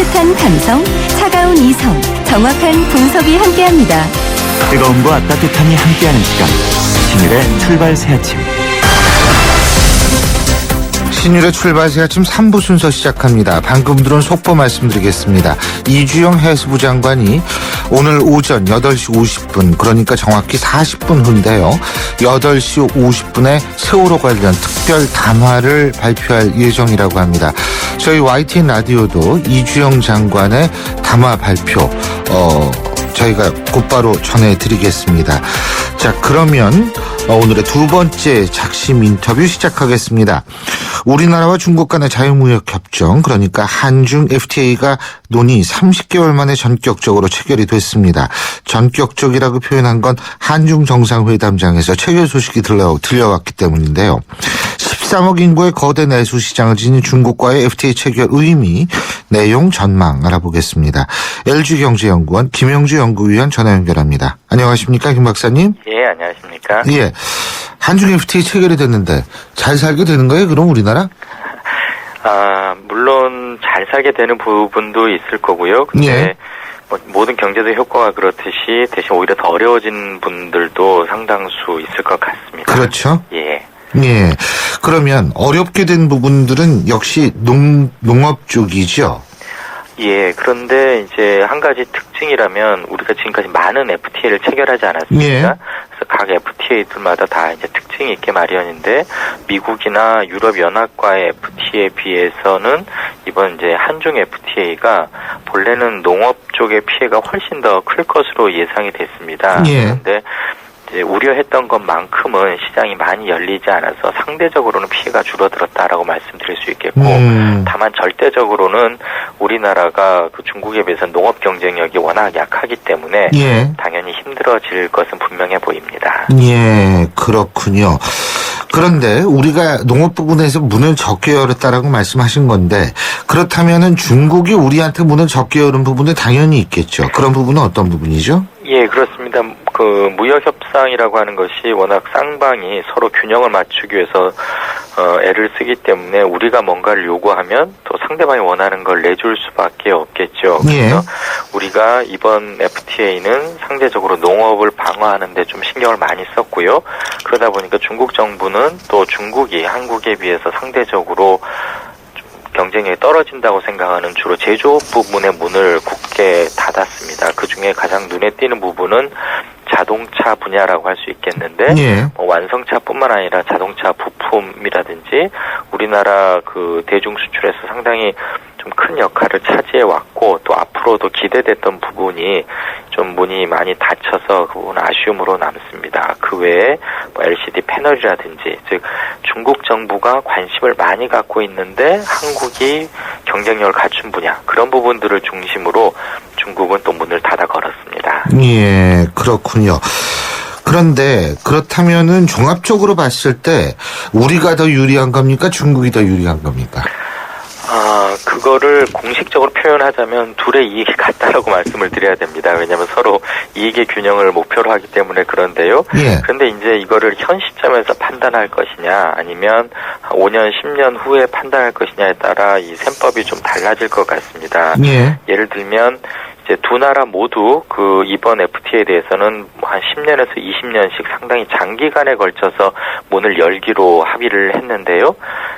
따뜻한 감성, 차가운 이성, 정확한 분석이 함께합니다. 뜨거움과 따뜻함이 함께하는 시간, 신일의 출발 새 아침. 신일의 출발 새 아침 3부 순서 시작합니다. 방금 들은 속보 말씀드리겠습니다. 이주영 해수부 장관이 오늘 오전 8시 50분, 그러니까 정확히 40분 후인데요. 8시 50분에 세월호 관련 특별 담화를 발표할 예정이라고 합니다. 저희 YTN 라디오도 이주영 장관의 담화 발표 저희가 곧바로 전해드리겠습니다. 자, 그러면 오늘의 두 번째 작심 인터뷰 시작하겠습니다. 우리나라와 중국 간의 자유무역 협정, 그러니까 한중 FTA가 논의 30개월 만에 전격적으로 체결이 됐습니다. 전격적이라고 표현한 건 한중 정상회담장에서 체결 소식이 들려왔기 때문인데요. 13억 인구의 거대 내수 시장을 지닌 중국과의 FTA 체결 의미, 내용, 전망 알아보겠습니다. LG경제연구원 김영주 연구위원 전화 연결합니다. 안녕하십니까, 김 박사님? 예, 안녕하십니까? 예. 한중 FTA 체결이 됐는데 잘 살게 되는 거예요, 그럼 우리나라? 물론 잘 살게 되는 부분도 있을 거고요. 근데 예. 모든 경제적 효과가 그렇듯이 대신 오히려 더 어려워진 분들도 상당수 있을 것 같습니다. 그렇죠. 예. 예. 그러면 어렵게 된 부분들은 역시 농업 쪽이죠. 예, 그런데 이제 한 가지 특징이라면 우리가 지금까지 많은 FTA를 체결하지 않았습니까? 예. 그래서 각 FTA들마다 다 이제 특징이 있게 마련인데 미국이나 유럽연합과의 FTA에 비해서는 이번 이제 한중 FTA가 본래는 농업 쪽의 피해가 훨씬 더 클 것으로 예상이 됐습니다. 예. 그런데 이제 우려했던 것만큼은 시장이 많이 열리지 않아서 상대적으로는 피해가 줄어들었다라고 말씀드릴 수 있겠고, 다만 절대적으로는 우리나라가 그 중국에 비해서 농업 경쟁력이 워낙 약하기 때문에 예. 당연히 힘들어질 것은 분명해 보입니다. 예, 그렇군요. 그런데 우리가 농업 부분에서 문을 적게 열었다라고 말씀하신 건데, 그렇다면은 중국이 우리한테 문을 적게 열은 부분은 당연히 있겠죠. 그런 부분은 어떤 부분이죠? 예, 그렇습니다. 그 무역협상이라고 하는 것이 워낙 쌍방이 서로 균형을 맞추기 위해서 애를 쓰기 때문에 우리가 뭔가를 요구하면 또 상대방이 원하는 걸 내줄 수밖에 없겠죠. 그래서 우리가 이번 FTA는 상대적으로 농업을 방어하는 데 좀 신경을 많이 썼고요. 그러다 보니까 중국 정부는 또 중국이 한국에 비해서 상대적으로 경쟁력이 떨어진다고 생각하는 주로 제조업 부분의 문을 굳게 닫았습니다. 그중에 가장 눈에 띄는 부분은 자동차 분야라고 할 수 있겠는데, 예. 완성차뿐만 아니라 자동차 부품이라든지 우리나라 그 대중 수출에서 상당히 좀 큰 역할을 차지해 왔고, 또 앞으로도 기대됐던 부분이 좀 문이 많이 닫혀서 그 부분은 아쉬움으로 남습니다. 그 외에 LCD 패널이라든지, 즉 중국 정부가 관심을 많이 갖고 있는데 한국이 경쟁력을 갖춘 분야, 그런 부분들을 중심으로 중국은 또 문을 닫아 걸었습니다. 예, 그렇군요. 그런데 그렇다면은 종합적으로 봤을 때 우리가 더 유리한 겁니까? 중국이 더 유리한 겁니까? 그거를 공식적으로 표현하자면 둘의 이익이 같다라고 말씀을 드려야 됩니다. 왜냐하면 서로 이익의 균형을 목표로 하기 때문에 그런데요. 예. 그런데 이제 이거를 현 시점에서 판단할 것이냐, 아니면 5년, 10년 후에 판단할 것이냐에 따라 이 셈법이 좀 달라질 것 같습니다. 예. 예를 들면 이제 두 나라 모두 그 이번 FTA에 대해서는 한 10년에서 20년씩 상당히 장기간에 걸쳐서 문을 열기로 합의를 했는데요.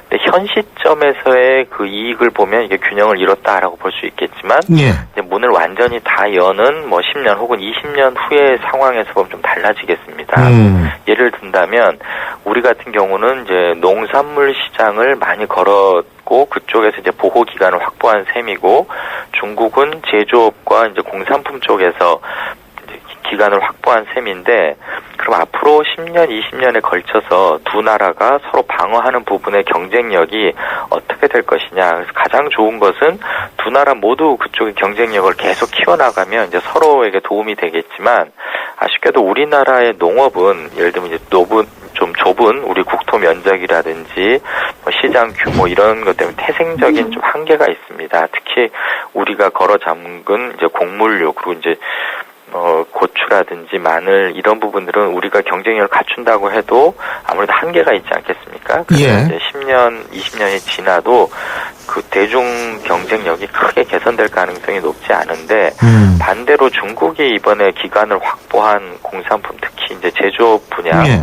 근데 현 시점에서의 그 이익을 보면 이게 균형을 이뤘다라고 볼 수 있겠지만, 예. 이제 문을 완전히 다 여는 10년 혹은 20년 후의 상황에서 보면 좀 달라지겠습니다. 예를 든다면 우리 같은 경우는 이제 농산물 시장을 많이 걸었고 그쪽에서 이제 보호 기간을 확보한 셈이고, 중국은 제조업과 이제 공산품 쪽에서 기간을 확보한 셈인데, 그럼 앞으로 10년, 20년에 걸쳐서 두 나라가 서로 방어하는 부분의 경쟁력이 어떻게 될 것이냐. 그래서 가장 좋은 것은 두 나라 모두 그쪽의 경쟁력을 계속 키워나가면 이제 서로에게 도움이 되겠지만, 아쉽게도 우리나라의 농업은 예를 들면 이제 좀 좁은 우리 국토 면적이라든지 시장 규모 이런 것 때문에 태생적인 좀 한계가 있습니다. 특히 우리가 걸어 잠근 이제 곡물류, 그리고 이제 고추라든지 마늘 이런 부분들은 우리가 경쟁력을 갖춘다고 해도 아무래도 한계가 있지 않겠습니까? 그래서 예. 이제 10년, 20년이 지나도 그 대중 경쟁력이 크게 개선될 가능성이 높지 않은데 반대로 중국이 이번에 기간을 확보한 공산품 특히 이제 제조업 분야 예.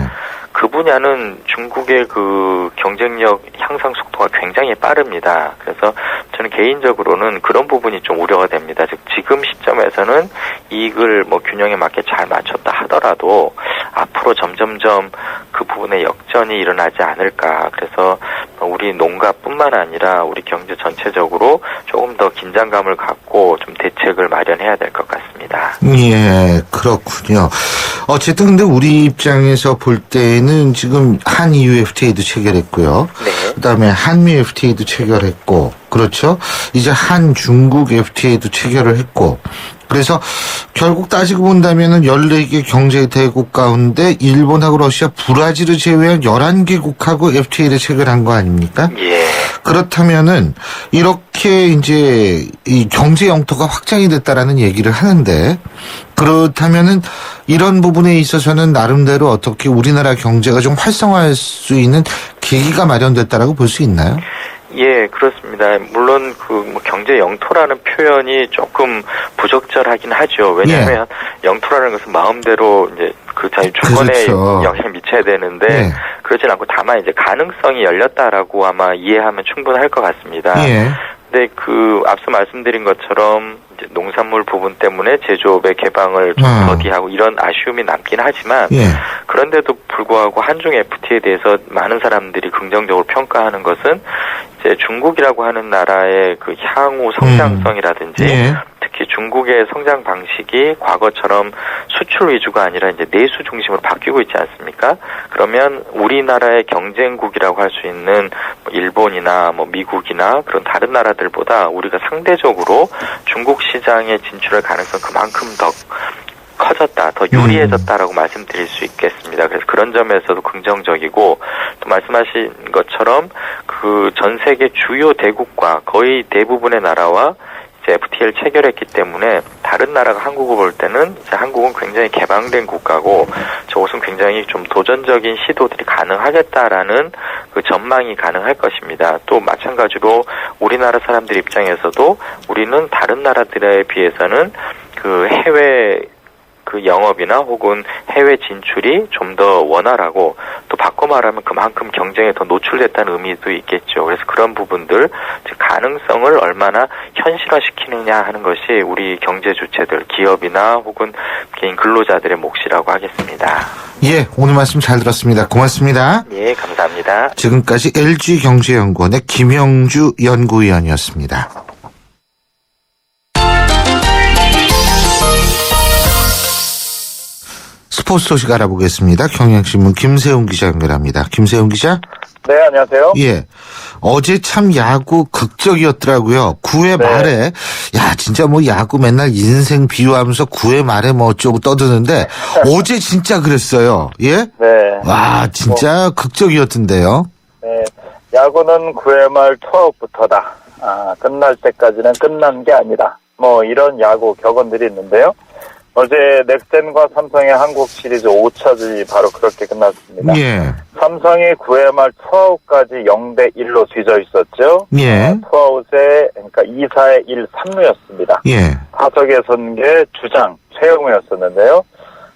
그 분야는 중국의 그 경쟁력 향상 속도가 굉장히 빠릅니다. 그래서 저는 개인적으로는 그런 부분이 좀 우려가 됩니다. 즉 지금 시점에서는 이익을 뭐 균형에 맞게 잘 맞췄다 하더라도 앞으로 점점점 그 부분에 역전이 일어나지 않을까. 그래서 우리 농가뿐만 아니라 우리 경제 전체적으로 조금 더 긴장감을 갖고 좀 대책을 마련해야 될 것 같습니다. 예, 그렇군요. 어쨌든 근데 우리 입장에서 볼 때는 지금 한EU FTA도 체결했고요. 네. 그다음에 한미 FTA도 체결했고, 그렇죠? 이제 한중국 FTA도 체결을 했고, 그래서 결국 따지고 본다면은 14개 경제 대국 가운데 일본하고 러시아, 브라질을 제외한 11개국하고 FTA를 체결한 거 아닙니까? 예. 그렇다면은 이렇게 이제 이 경제 영토가 확장이 됐다라는 얘기를 하는데, 그렇다면은 이런 부분에 있어서는 나름대로 어떻게 우리나라 경제가 좀 활성화할 수 있는 계기가 마련됐다라고 볼 수 있나요? 예, 그렇습니다. 물론 그 뭐 경제 영토라는 표현이 조금 부적절하긴 하죠. 왜냐하면 영토라는 것은 마음대로 이제 그 자유 주권에 그렇죠. 영향을 미쳐야 되는데 예. 그렇진 않고 다만 이제 가능성이 열렸다라고 아마 이해하면 충분할 것 같습니다. 예. 근데 그 앞서 말씀드린 것처럼 이제 농산물 부분 때문에 제조업의 개방을 좀 더디하고 이런 아쉬움이 남긴 하지만 예. 그런데도 불구하고 한중 FTA에 대해서 많은 사람들이 긍정적으로 평가하는 것은 이제 중국이라고 하는 나라의 그 향후 성장성이라든지 예. 특히 중국의 성장 방식이 과거처럼 수출 위주가 아니라 이제 내수 중심으로 바뀌고 있지 않습니까? 그러면 우리나라의 경쟁국이라고 할 수 있는 뭐 일본이나 뭐 미국이나 그런 다른 나라들보다 우리가 상대적으로 중국 시장에 진출할 가능성 그만큼 더 커졌다, 더 유리해졌다라고 말씀드릴 수 있겠습니다. 그래서 그런 점에서도 긍정적이고 또 말씀하신 것처럼 그 전 세계 주요 대국과 거의 대부분의 나라와 FTA를 체결했기 때문에 다른 나라가 한국을 볼 때는 이제 한국은 굉장히 개방된 국가고 저곳은 굉장히 좀 도전적인 시도들이 가능하겠다라는 그 전망이 가능할 것입니다. 또 마찬가지로 우리나라 사람들 입장에서도 우리는 다른 나라들에 비해서는 그 해외 그 영업이나 혹은 해외 진출이 좀 더 원활하고 또 바꿔 말하면 그만큼 경쟁에 더 노출됐다는 의미도 있겠죠. 그래서 그런 부분들, 즉 가능성을 얼마나 현실화시키느냐 하는 것이 우리 경제 주체들, 기업이나 혹은 개인 근로자들의 몫이라고 하겠습니다. 예, 오늘 말씀 잘 들었습니다. 고맙습니다. 예, 감사합니다. 지금까지 LG경제연구원의 김영주 연구위원이었습니다. 스포츠 소식 알아보겠습니다. 경향신문 김세훈 기자 연결합니다. 김세훈 기자. 네, 안녕하세요. 예. 어제 참 야구 극적이었더라고요. 9회 말에, 야, 진짜 뭐 야구 맨날 인생 비유하면서 9회 말에 뭐 어쩌고 떠드는데, 어제 진짜 그랬어요. 예? 네. 와, 진짜 극적이었던데요. 네. 야구는 9회 말 투아웃부터다. 끝날 때까지는 끝난 게 아니다. 뭐 이런 야구 격언들이 있는데요. 어제 넥센과 삼성의 한국 시리즈 5차전이 바로 그렇게 끝났습니다. 예. 삼성이 9회 말 투아웃까지 0대1로 뒤져 있었죠. 예. 투아웃에 그러니까 2사의 1, 3루였습니다. 예. 타석에 선 게 주장 최영우였었는데요.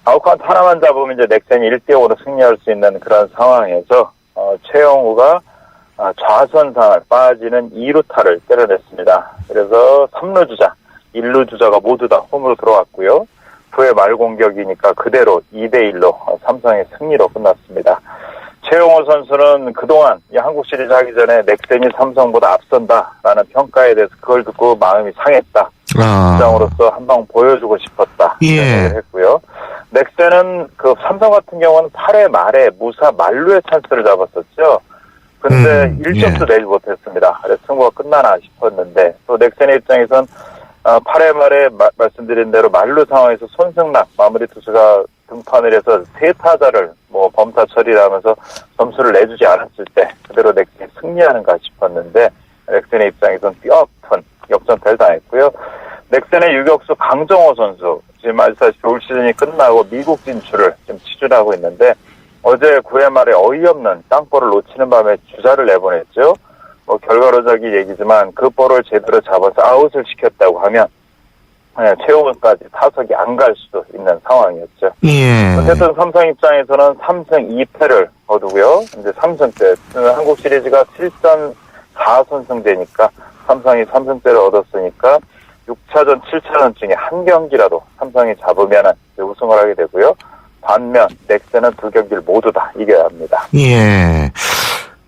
아웃카운트 하나만 잡으면 이제 넥센이 1대5로 승리할 수 있는 그런 상황에서 최영우가 좌선 상을 빠지는 2루타를 때려냈습니다. 그래서 3루 주자, 1루 주자가 모두 다 홈으로 들어왔고요. 9회 말 공격이니까 그대로 2대1로 삼성의 승리로 끝났습니다. 최용호 선수는 그동안 이 한국 시리즈 하기 전에 넥센이 삼성보다 앞선다라는 평가에 대해서 그걸 듣고 마음이 상했다. 주장으로서 한 방 보여주고 싶었다. 예. 생각을 했고요. 넥센은 그 삼성 같은 경우는 8회 말에 무사 만루의 찬스를 잡았었죠. 근데 1점도 내지 못했습니다. 그래서 승부가 끝나나 싶었는데 또 넥센의 입장에선 8회 말에 말씀드린 대로 만루 상황에서 손승락 마무리 투수가 등판을 해서 세 타자를 뭐 범타 처리를 하면서 점수를 내주지 않았을 때 그대로 넥센이 승리하는가 싶었는데 넥센의 입장에선 뼈아픈 역전패를 당했고요. 넥센의 유격수 강정호 선수 지금 아시다시피 올 시즌이 끝나고 미국 진출을 지금 치준하고 있는데 어제 9회 말에 어이없는 땅볼을 놓치는 밤에 주자를 내보냈죠. 결과로는 비현실적인 얘기지만 그 볼을 제대로 잡아서 아웃을 시켰다고 하면 최후까지 타석이 안 갈 수도 있는 상황이었죠. 예. 어쨌든 삼성 입장에서는 3승 2패를 거두고요. 이제 3승째 한국 시리즈가 7전 4선승제니까 삼성이 3승째를 얻었으니까 6차전 7차전 중에 한 경기라도 삼성이 잡으면 우승을 하게 되고요. 반면 넥센은 두 경기를 모두 다 이겨야 합니다. 예.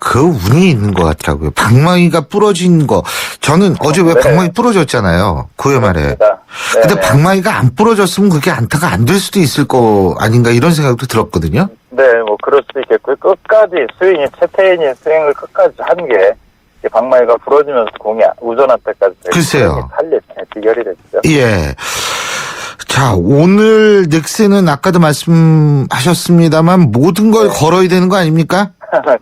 그 운이 있는 것 같더라고요. 방망이가 부러진 거. 저는 어제 왜 네. 방망이 부러졌잖아요. 9회 말에. 근데 네네. 방망이가 안 부러졌으면 그게 안타가 안 될 수도 있을 거 아닌가 이런 생각도 들었거든요. 네, 뭐 그럴 수도 있겠고요. 끝까지 채태인이 스윙을 끝까지 한 게 방망이가 부러지면서 공이 우전한 때까지 글쎄요. 살린 비결이 됐죠. 예. 자, 오늘 넥센은 아까도 말씀하셨습니다만 모든 걸 걸어야 되는 거 아닙니까?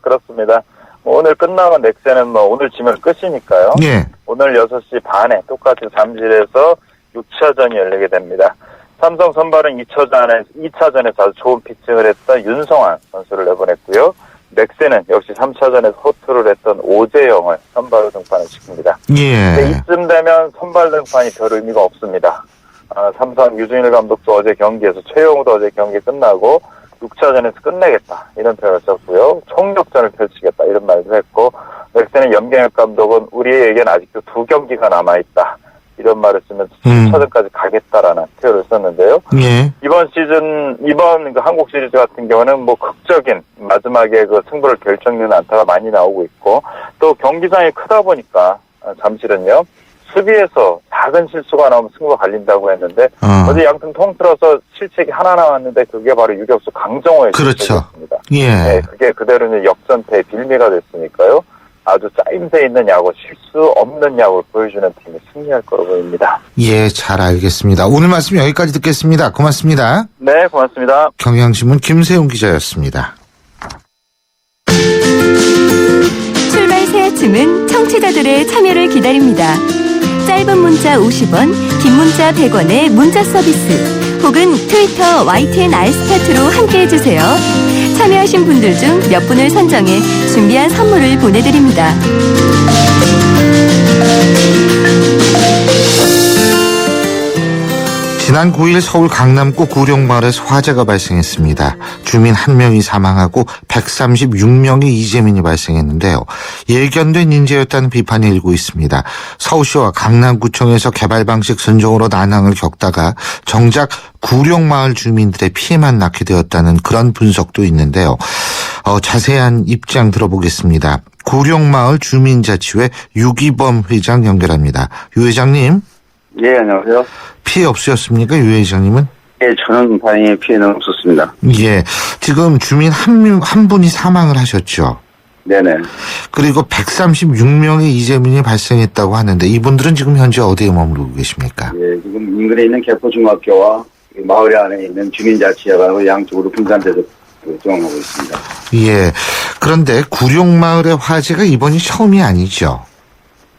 그렇습니다. 오늘 끝나면 넥센은 오늘 지면 끝이니까요. 예. 오늘 6시 반에 똑같이 잠실에서 6차전이 열리게 됩니다. 삼성 선발은 2차전에서 아주 좋은 피칭을 했던 윤성환 선수를 내보냈고요. 넥센은 역시 3차전에서 호투를 했던 오재영을 선발로 등판을 시킵니다. 예. 이쯤 되면 선발 등판이 별 의미가 없습니다. 삼성 유준일 감독도 어제 경기에서 최용우도 어제 경기 끝나고 6차전에서 끝내겠다 이런 표현을 썼고요. 총력전을 펼치겠다 이런 말도 했고 넥센의 염경엽 감독은 우리에게는 아직도 2경기가 남아있다 이런 말을 쓰면서 7차전까지 가겠다라는 표현을 썼는데요. 예. 이번 그 한국 시리즈 같은 경우는 극적인 마지막에 그 승부를 결정짓는 안타가 많이 나오고 있고 또 경기장이 크다 보니까 잠실은요. 수비에서 작은 실수가 나오면 승부가 갈린다고 했는데 어제 양팀 통틀어서 실책이 하나 나왔는데 그게 바로 유격수 강정호의 그렇죠. 실책이었습니다. 예. 네, 그게 그대로 이제 역전패의 빌미가 됐으니까요. 아주 짜임새 있는 야구, 실수 없는 야구를 보여주는 팀이 승리할 거로 보입니다. 예, 잘 알겠습니다. 오늘 말씀 여기까지 듣겠습니다. 고맙습니다. 네, 고맙습니다. 경향신문 김세용 기자였습니다. 출발 새 아침은 청취자들의 참여를 기다립니다. 짧은 문자 50원, 긴 문자 100원의 문자 서비스 혹은 트위터 YTN 알스타트로 함께해 주세요. 참여하신 분들 중 몇 분을 선정해 준비한 선물을 보내드립니다. 지난 9일 서울 강남구 구룡마을에서 화재가 발생했습니다. 주민 1명이 사망하고 136명의 이재민이 발생했는데요. 예견된 인재였다는 비판이 일고 있습니다. 서울시와 강남구청에서 개발 방식 선정으로 난항을 겪다가 정작 구룡마을 주민들의 피해만 낳게 되었다는 그런 분석도 있는데요. 자세한 입장 들어보겠습니다. 구룡마을 주민자치회 유기범 회장 연결합니다. 유 회장님. 예, 안녕하세요. 피해 없으셨습니까, 유 회장님은? 예, 저는 다행히 피해는 없었습니다. 예. 지금 주민 한 분이 사망을 하셨죠. 네네. 그리고 136명의 이재민이 발생했다고 하는데 이분들은 지금 현재 어디에 머무르고 계십니까? 예, 지금 인근에 있는 개포중학교와 마을 안에 있는 주민자치회가 양쪽으로 분산돼서 조용하고 있습니다. 예. 그런데 구룡마을의 화재가 이번이 처음이 아니죠.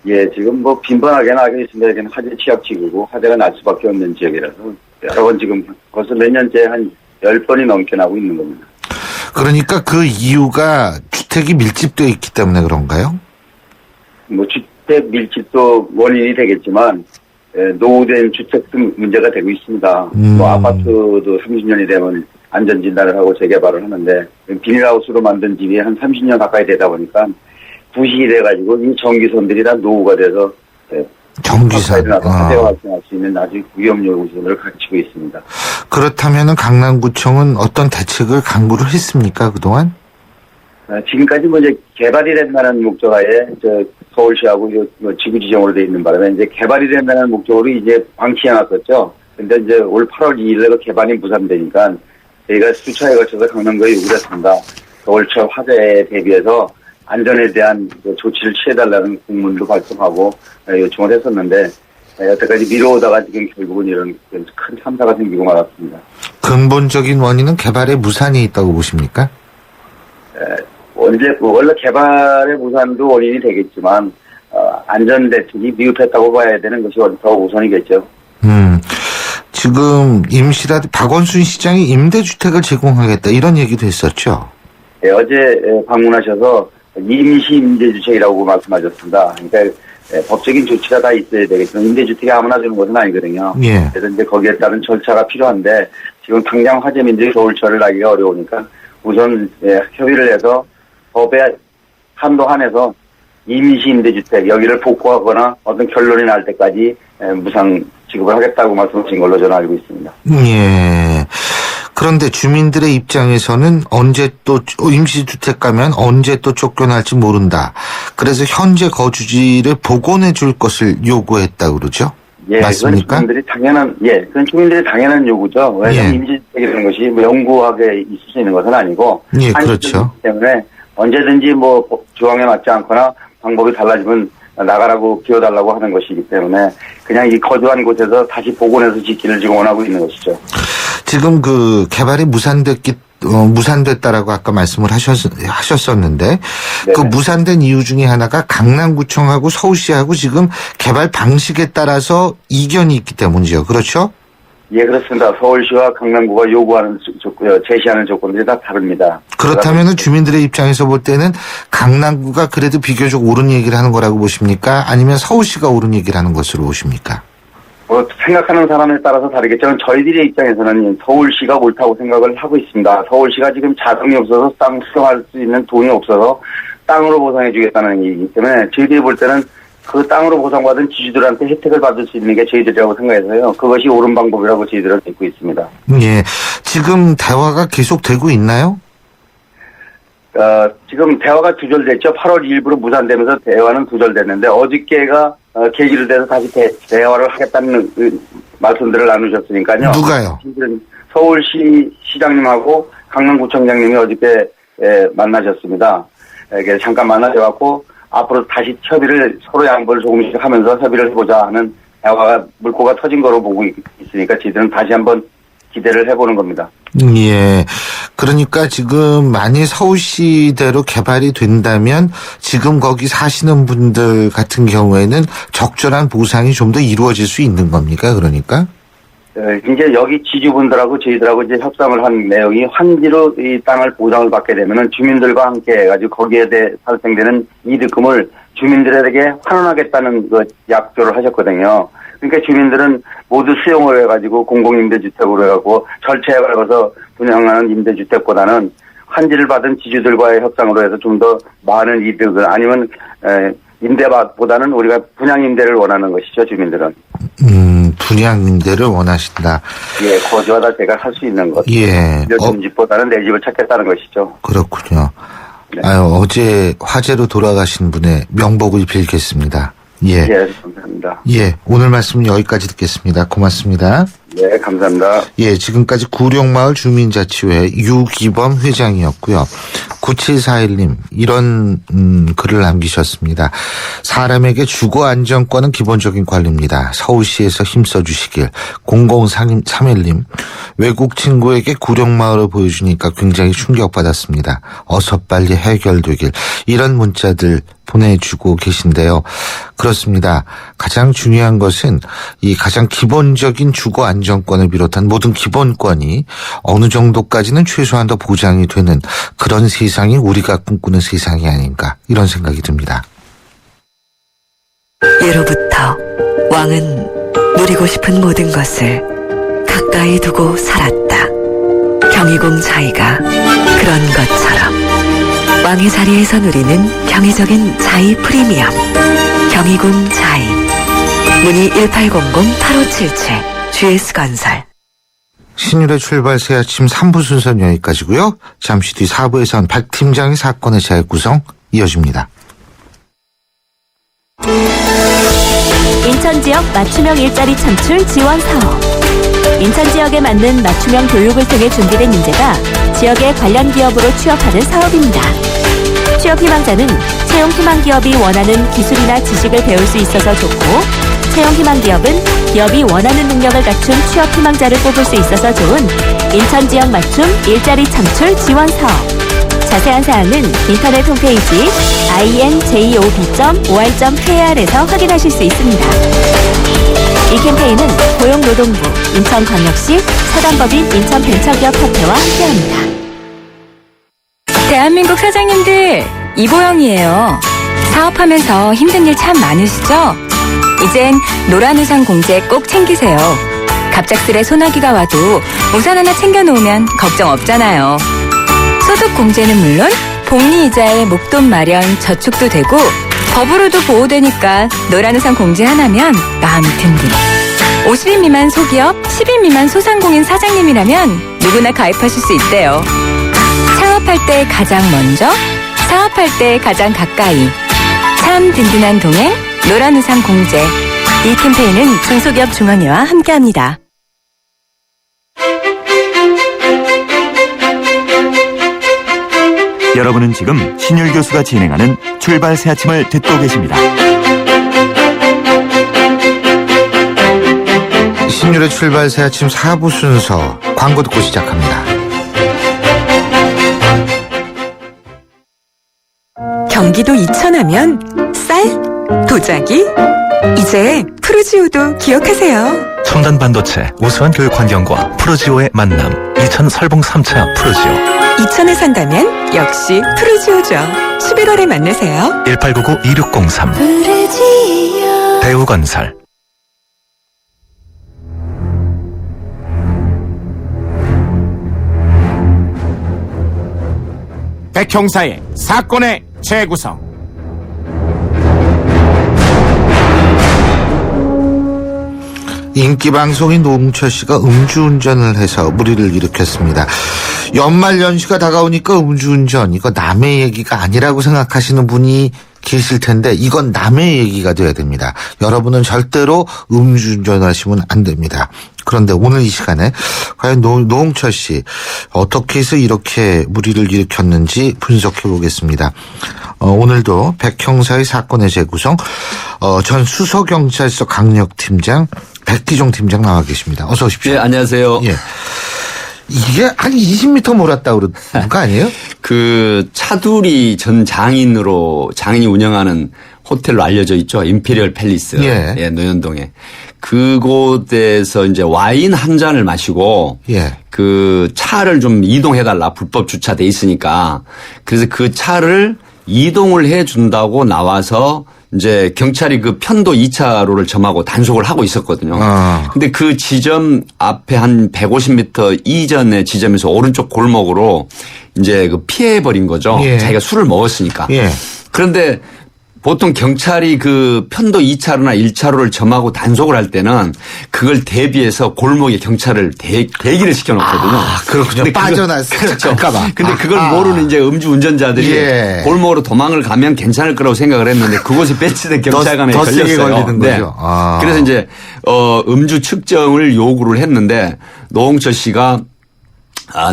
예, 지금 빈번하게 나게 있습니다. 여기는 화재 취약지구고 화재가 날 수밖에 없는 지역이라서 여러 번 지금 벌써 몇 년째 한 10번이 넘게 나고 있는 겁니다. 그러니까 그 이유가 주택이 밀집되어 있기 때문에 그런가요? 주택 밀집도 원인이 되겠지만 노후된 주택도 문제가 되고 있습니다. 아파트도 30년이 되면 안전진단을 하고 재개발을 하는데 비닐하우스로 만든 집이 한 30년 가까이 되다 보니까 부식이 돼가지고 이 전기선들이 다 노후가 돼서 전기선. 화재가 발생할 수 있는 아주 위험 요소를 갖추고 있습니다. 그렇다면 강남구청은 어떤 대책을 강구를 했습니까 그동안? 지금까지 이제 개발이 된다는 목적하에 서울시하고 지구 지정으로 돼 있는 바람에 이제 개발이 된다는 목적으로 이제 방치해놨었죠. 근데 이제 올 8월 2일에 개발이 무산되니까 저희가 수차에 걸쳐서 강남구에 요구를 했습니다. 겨울철 화재에 대비해서 안전에 대한 조치를 취해달라는 공문도 발송하고 요청을 했었는데 여태까지 미뤄오다가 지금 결국은 이런 큰 참사가 생기고 말았습니다. 근본적인 원인은 개발의 무산이 있다고 보십니까? 원래 개발의 무산도 원인이 되겠지만 안전 대책이 미흡했다고 봐야 되는 것이 더 우선이겠죠. 지금 임시라도 박원순 시장이 임대주택을 제공하겠다 이런 얘기도 했었죠. 어제 방문하셔서 임시 임대주택이라고 말씀하셨습니다. 그러니까 법적인 조치가 다 있어야 되겠지만 임대주택이 아무나 주는 것은 아니거든요. 예. 그래서 이제 거기에 따른 절차가 필요한데 지금 당장 화재민들이 서울시를 나기가 어려우니까 우선 협의를 해서 법의 한도 한에서 임시 임대주택 여기를 복구하거나 어떤 결론이 날 때까지 무상 지급을 하겠다고 말씀하신 걸로 저는 알고 있습니다. 예. 그런데 주민들의 입장에서는 언제 또 임시주택 가면 언제 또 쫓겨날지 모른다. 그래서 현재 거주지를 복원해 줄 것을 요구했다고 그러죠? 예, 맞습니까? 그건 주민들이 당연한 요구죠. 왜냐하면 예. 임시주택이라는 것이 뭐 영구하게 있을 수 있는 것은 아니고. 예, 그렇죠. 때문에 언제든지 뭐 조항에 맞지 않거나 방법이 달라지면 나가라고 기어달라고 하는 것이기 때문에 그냥 이 거주한 곳에서 다시 복원해서 짓기를 지금 원하고 있는 것이죠. 지금 그 개발이 무산됐다라고 아까 말씀을 하셨었는데 그 무산된 이유 중에 하나가 강남구청하고 서울시하고 지금 개발 방식에 따라서 이견이 있기 때문이죠. 그렇죠? 예, 그렇습니다. 서울시와 강남구가 요구하는 제시하는 조건들이 다 다릅니다. 그렇다면 주민들의 입장에서 볼 때는 강남구가 그래도 비교적 옳은 얘기를 하는 거라고 보십니까? 아니면 서울시가 옳은 얘기를 하는 것으로 보십니까? 생각하는 사람에 따라서 다르겠지만 저희들의 입장에서는 서울시가 옳다고 생각을 하고 있습니다. 서울시가 지금 자금이 없어서 땅 수용할 수 있는 돈이 없어서 땅으로 보상해 주겠다는 얘기이기 때문에 저희들이 볼 때는 그 땅으로 보상받은 지주들한테 혜택을 받을 수 있는 게 저희들이라고 생각해서요. 그것이 옳은 방법이라고 저희들은 믿고 있습니다. 예. 지금 대화가 계속되고 있나요? 지금 대화가 두절됐죠. 8월 2일부로 무산되면서 대화는 두절됐는데 어저께가 계기로 돼서 다시 대화를 하겠다는 말씀들을 나누셨으니까요. 누가요? 서울시 시장님하고 강남구청장님이 어저께 만나셨습니다. 이게 잠깐 만나셔갖고 앞으로 다시 협의를 서로 양보를 조금씩 하면서 협의를 해보자 하는 대화가 물꼬가 터진 거로 보고 있으니까 저희들은 다시 한번 기대를 해보는 겁니다. 예. 그러니까 지금 만일 서울시대로 개발이 된다면 지금 거기 사시는 분들 같은 경우에는 적절한 보상이 좀 더 이루어질 수 있는 겁니까? 그러니까? 이제 여기 지주분들하고 저희들하고 이제 협상을 한 내용이 환지로 이 땅을 보상을 받게 되면은 주민들과 함께 해가지고 거기에 대해 발생되는 이득금을 주민들에게 환원하겠다는 그 약조를 하셨거든요. 그러니까 주민들은 모두 수용을 해가지고 공공임대주택으로 해갖고 절차에 밟아서 분양하는 임대주택보다는 환지를 받은 지주들과의 협상으로 해서 좀 더 많은 이득을 아니면 임대보다는 우리가 분양임대를 원하는 것이죠, 주민들은. 분양임대를 원하신다. 예, 거주하다 제가 살 수 있는 것. 예. 내 집보다는 내 집을 찾겠다는 것이죠. 그렇군요. 네. 어제 화재로 돌아가신 분의 명복을 빌겠습니다. 예. 예, 감사합니다. 예. 오늘 말씀 여기까지 듣겠습니다. 고맙습니다. 네, 감사합니다. 예, 지금까지 구룡마을 주민자치회 유기범 회장이었고요. 9741님 이런 글을 남기셨습니다. 사람에게 주거 안정권은 기본적인 권리입니다. 서울시에서 힘써 주시길. 0031님 외국 친구에게 구룡마을을 보여주니까 굉장히 충격받았습니다. 어서 빨리 해결되길. 이런 문자들 보내주고 계신데요. 그렇습니다. 가장 중요한 것은 이 가장 기본적인 주거 안정권을 비롯한 모든 기본권이 어느 정도까지는 최소한 더 보장이 되는 그런 세상이 우리가 꿈꾸는 세상이 아닌가 이런 생각이 듭니다. 예로부터 왕은 누리고 싶은 모든 것을 가까이 두고 살았다. 경희궁 자이가 그런 것처럼 왕의 자리에서 누리는 경이적인 자이 프리미엄 경희궁 자이 문의 1800-8577 GS건설. 신율의 출발 새 아침 3부 순서는 여기까지고요. 잠시 뒤 4부에선 박 팀장의 사건의 재구성 이어집니다. 인천 지역 맞춤형 일자리 창출 지원 사업. 인천 지역에 맞는 맞춤형 교육을 통해 준비된 인재가 지역의 관련 기업으로 취업하는 사업입니다. 취업 희망자는 채용 희망 기업이 원하는 기술이나 지식을 배울 수 있어서 좋고, 채용 희망 기업은 기업이 원하는 능력을 갖춘 취업 희망자를 뽑을 수 있어서 좋은 인천 지역 맞춤 일자리 창출 지원 사업. 자세한 사항은 인터넷 홈페이지 injob.or.kr에서 확인하실 수 있습니다. 이 캠페인은 고용노동부, 인천광역시, 사단법인 인천벤처기업협회와 함께합니다. 대한민국 사장님들, 이보영이에요. 사업하면서 힘든 일 참 많으시죠? 이젠 노란 우산 공제 꼭 챙기세요. 갑작스레 소나기가 와도 우산 하나 챙겨놓으면 걱정 없잖아요. 소득 공제는 물론 복리 이자에 목돈 마련 저축도 되고 법으로도 보호되니까 노란 우산 공제 하나면 마음이 든든. 50인 미만 소기업, 10인 미만 소상공인 사장님이라면 누구나 가입하실 수 있대요. 창업할 때 가장 먼저, 사업할 때 가장 가까이. 참 든든한 동행, 노란 우산 공제. 이 캠페인은 중소기업 중앙회와 함께합니다. 여러분은 지금 신율 교수가 진행하는 출발 새 아침을 듣고 계십니다. 신율의 출발 새 아침 4부 순서 광고 듣고 시작합니다. 경기도 이천하면 쌀, 도자기, 이제 푸르지오도 기억하세요. 첨단 반도체, 우수한 교육 환경과 프로지오의 만남. 이천 설봉 3차 프로지오. 이천에 산다면 역시 푸르지오죠. 11월에 만나세요. 1899-2603. 대우건설. 백형사의 사건의 재구성. 인기 방송인 노홍철 씨가 음주운전을 해서 물의를 일으켰습니다. 연말연시가 다가오니까 음주운전 이거 남의 얘기가 아니라고 생각하시는 분이 계실 텐데 이건 남의 얘기가 돼야 됩니다. 여러분은 절대로 음주운전하시면 안 됩니다. 그런데 오늘 이 시간에 과연 노홍철 씨 어떻게 해서 이렇게 물의를 일으켰는지 분석해 보겠습니다. 오늘도 백형사의 사건의 재구성 전 수서경찰서 강력팀장 백기종 팀장 나와 계십니다. 어서 오십시오. 네, 안녕하세요. 예. 이게 한 20m 몰았다고 그런 거 아니에요? 그 차두리 전 장인이 운영하는 호텔로 알려져 있죠. 임페리얼 팰리스. 예. 예, 노현동에. 그곳에서 이제 와인 한 잔을 마시고 예. 그 차를 좀 이동해달라. 불법 주차돼 있으니까. 그래서 그 차를 이동을 해준다고 나와서 이제 경찰이 그 편도 2차로를 점하고 단속을 하고 있었거든요. 근데 그 지점 앞에 한 150m 이전의 지점에서 오른쪽 골목으로 이제 그 피해버린 거죠. 예. 자기가 술을 먹었으니까. 예. 그런데 보통 경찰이 그 편도 2차로나 1차로를 점하고 단속을 할 때는 그걸 대비해서 골목에 경찰을 대기를 시켜놓거든요. 그렇군요. 근데 빠져나서 그렇죠. 갈까봐. 근데 그걸 모르는 이제 음주 운전자들이 예. 골목으로 도망을 가면 괜찮을 거라고 생각을 했는데 그곳에 배치된 경찰관에 더 세게 걸렸어요. 걸리는 네. 거죠. 그래서 이제 음주 측정을 요구를 했는데 노홍철 씨가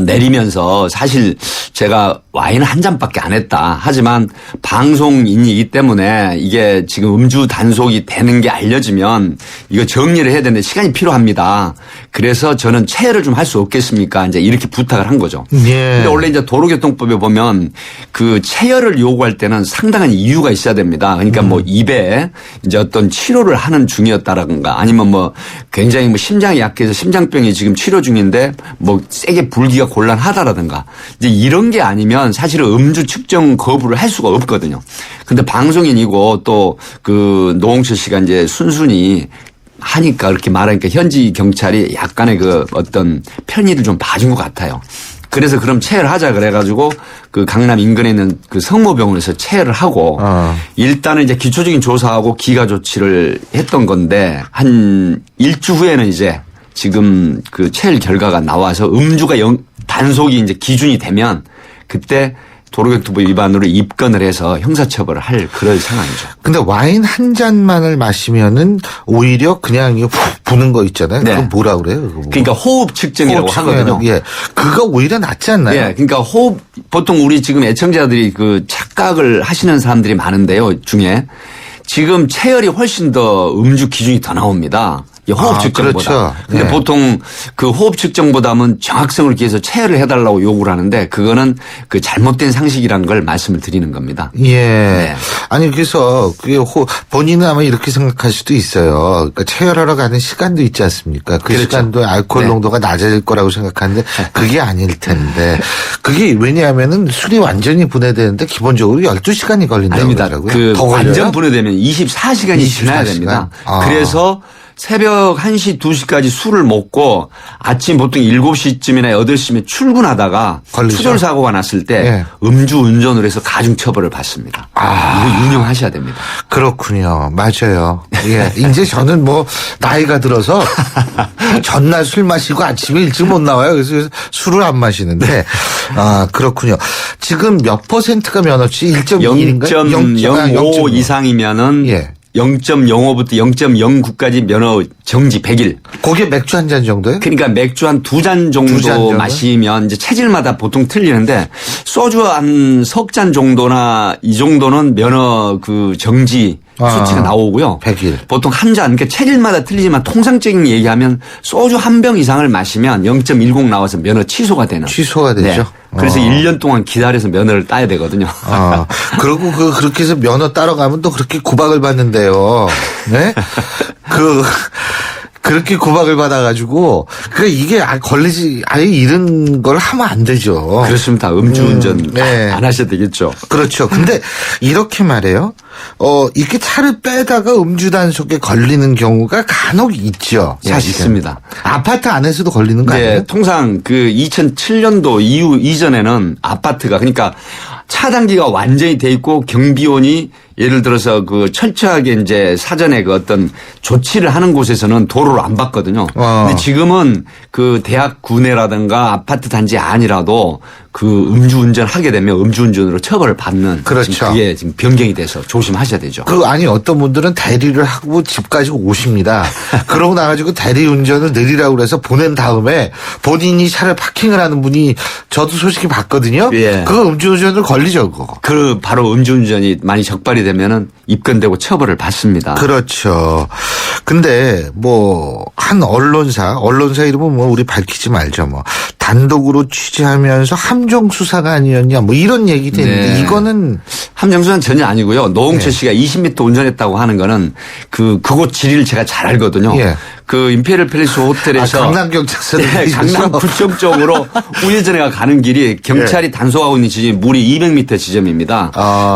내리면서 사실 제가 와인 한 잔밖에 안 했다. 하지만 방송인이기 때문에 이게 지금 음주 단속이 되는 게 알려지면 이거 정리를 해야 되는데 시간이 필요합니다. 그래서 저는 체해를 좀 할 수 없겠습니까? 이제 이렇게 부탁을 한 거죠. 예. 근데 원래 이제 도로교통법에 보면 그 체열을 요구할 때는 상당한 이유가 있어야 됩니다. 그러니까 뭐 입에 이제 어떤 치료를 하는 중이었다라든가 아니면 뭐 굉장히 뭐 심장이 약해서 심장병이 지금 치료 중인데 뭐 세게 불기가 곤란하다라든가 이제 이런 게 아니면 사실은 음주 측정 거부를 할 수가 없거든요. 근데 방송인이고 또 그 노홍철 씨가 이제 순순히 하니까 그렇게 말하니까 현지 경찰이 약간의 그 어떤 편의를 좀 봐준 것 같아요. 그래서 그럼 체해를 하자 그래가지고 그 강남 인근에 있는 그 성모병원에서 체해를 하고 일단은 이제 기초적인 조사하고 기가 조치를 했던 건데 한 일주 후에는 이제 지금 그 체열 결과가 나와서 음주가 단속이 이제 기준이 되면 그때 도로교통법 위반으로 입건을 해서 형사처벌을 할 그럴 상황이죠. 근데 와인 한 잔만을 마시면은 오히려 그냥 이거 푹 부는 거 있잖아요. 네. 그거 뭐라 그래요? 그거 뭐. 그러니까 호흡 측정이라고 하거든요. 예. 그거 오히려 낫지 않나요? 예. 그러니까 호흡 보통 우리 지금 애청자들이 그 착각을 하시는 사람들이 많은데요. 중에 지금 체열이 훨씬 더 음주 기준이 더 나옵니다. 호흡 측정보다. 그렇죠. 근데 네. 보통 그 호흡 측정보다는 정확성을 기해서 체열을 해달라고 요구를 하는데 그거는 그 잘못된 상식이라는 걸 말씀을 드리는 겁니다. 예. 네. 아니 그래서 그게 본인은 아마 이렇게 생각할 수도 있어요. 그러니까 체열하러 가는 시간도 있지 않습니까? 그 그렇죠. 시간도 알코올 네. 농도가 낮아질 거라고 생각하는데 그게 아닐 텐데 그게 왜냐하면은 술이 완전히 분해되는데 기본적으로 12시간이 걸린다고 아닙니다. 그러더라고요. 그 더 걸려요? 완전 분해되면 24시간이 지나야 24시간? 됩니다. 아. 그래서 새벽 1시, 2시까지 술을 먹고 아침 보통 7시쯤이나 8시면 출근하다가 걸리죠. 추돌 사고가 났을 때 예. 음주 운전으로 해서 가중 처벌을 받습니다. 이거 유념하셔야 됩니다. 그렇군요. 맞아요. 예. 이제 저는 뭐 나이가 들어서 전날 술 마시고 아침에 일찍 못 나와요. 그래서 술을 안 마시는데 그렇군요. 지금 몇 %가 면허치? 1.2인가요? 0.05 이상이면은 예. 0.05부터 0.09까지 면허 정지 100일. 거기에 맥주 한 잔 정도요? 그러니까 맥주 한 2잔 정도 두잔 정도? 마시면 이제 체질마다 보통 틀리는데 소주 한 석 잔 정도나 이 정도는 면허 그 정지 수치가 나오고요. 100일. 보통 한 잔, 그러니까 체질마다 틀리지만 통상적인 얘기하면 소주 한 병 이상을 마시면 0.10 나와서 면허 취소가 되는. 취소가 되죠. 그래서 1년 동안 기다려서 면허를 따야 되거든요. 그리고 그렇게 해서 면허 따러 가면 또 그렇게 구박을 받는데요. 네? 그렇게 구박을 받아가지고, 이게 걸리지, 아예 이런 걸 하면 안 되죠. 그렇습니다. 음주운전 네. 안 하셔야 되겠죠. 그렇죠. 근데 이렇게 말해요. 이렇게 차를 빼다가 음주 단속에 걸리는 경우가 간혹 있죠. 예, 사실은. 있습니다. 아파트 안에서도 걸리는 거 아니에요? 네, 통상 그 2007년도 이전에는 아파트가 그러니까 차단기가 완전히 돼 있고 경비원이 예를 들어서 그 철저하게 이제 사전에 그 어떤 조치를 하는 곳에서는 도로를 안 받거든요. 근데 지금은 그 대학 구내라든가 아파트 단지 아니라도 그 음주운전 하게 되면 음주운전으로 처벌을 받는. 그렇죠. 지금 그게 지금 변경이 돼서 조심하셔야 되죠. 아니 어떤 분들은 대리를 하고 집까지 오십니다. 그러고 나가지고 대리운전을 느리라고 그래서 보낸 다음에 본인이 차를 파킹을 하는 분이 저도 솔직히 봤거든요. 예. 그거 음주운전으로 걸리죠. 그거. 그 바로 음주운전이 많이 적발이 되면은 입건되고 처벌을 받습니다. 그렇죠. 근데 한 언론사 이름은 우리 밝히지 말죠. 단독으로 취재하면서 함정 수사가 아니었냐 이런 얘기도 있는데 네. 이거는 함정수사는 전혀 아니고요. 노홍철 씨가 20m 운전했다고 하는 거는 그곳 지리를 제가 잘 알거든요. 예. 그 임페리얼 팰리스 호텔에서 강남경찰서 네, 강남 부평 쪽으로 우회전해가 가는 길이 경찰이 단속하고 있는 지점이 무리 200m 지점입니다.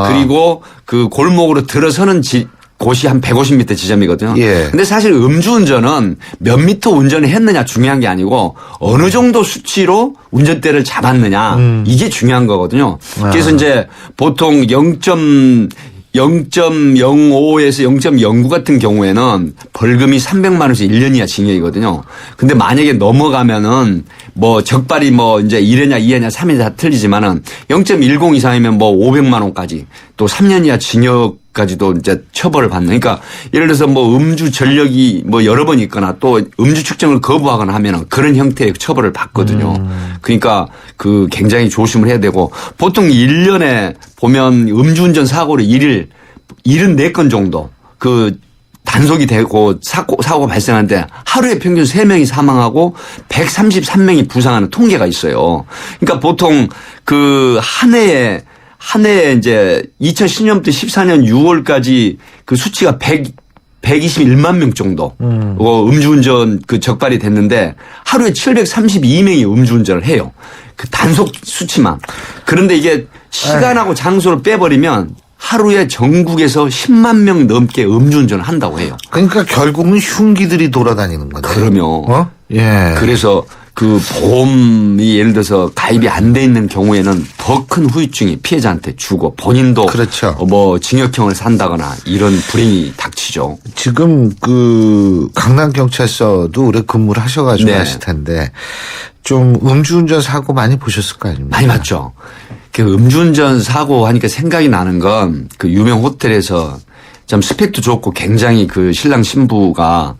그리고 그 골목으로 들어서는 곳이 한 150m 지점이거든요. 예. 근데 사실 음주운전은 몇 미터 운전을 했느냐 중요한 게 아니고 어느 정도 수치로 운전대를 잡았느냐 이게 중요한 거거든요. 그래서 이제 보통 0.05에서 0.09 같은 경우에는 벌금이 300만 원에서 1년 이하 징역이거든요. 근데 만약에 넘어가면은 적발이 이제 1회냐 2회냐 3회냐 다 틀리지만은 0.10 이상이면 500만 원까지 또 3년 이하 징역까지도 이제 처벌을 받는. 그러니까 예를 들어서 음주 전력이 여러 번 있거나 또 음주 측정을 거부하거나 하면은 그런 형태의 처벌을 받거든요. 그러니까 굉장히 조심을 해야 되고 보통 1년에 보면 음주운전 사고를 74건 정도 단속이 되고 사고가 발생하는데 하루에 평균 3명이 사망하고 133명이 부상하는 통계가 있어요. 그러니까 보통 한 해에 이제 2010년부터 14년 6월까지 그 수치가 121만 명 정도 음주운전 적발이 됐는데 하루에 732명이 음주운전을 해요. 그 단속 수치만. 그런데 이게 시간하고 장소를 빼버리면 하루에 전국에서 10만 명 넘게 음주운전을 한다고 해요. 그러니까 결국은 흉기들이 돌아다니는 거죠. 그러면. 예. 그래서 보험이 예를 들어서 가입이 안 돼 있는 경우에는 더 큰 후유증이 피해자한테 주고 본인도 그렇죠. 징역형을 산다거나 이런 불행이 닥치죠. 지금 강남경찰서도 오래 근무를 하셔가지고 네. 하실 텐데 좀 음주운전 사고 많이 보셨을 거 아닙니까? 많이 맞죠. 음주운전 사고 하니까 생각이 나는 건 유명 호텔에서 참 스펙도 좋고 굉장히 신랑 신부가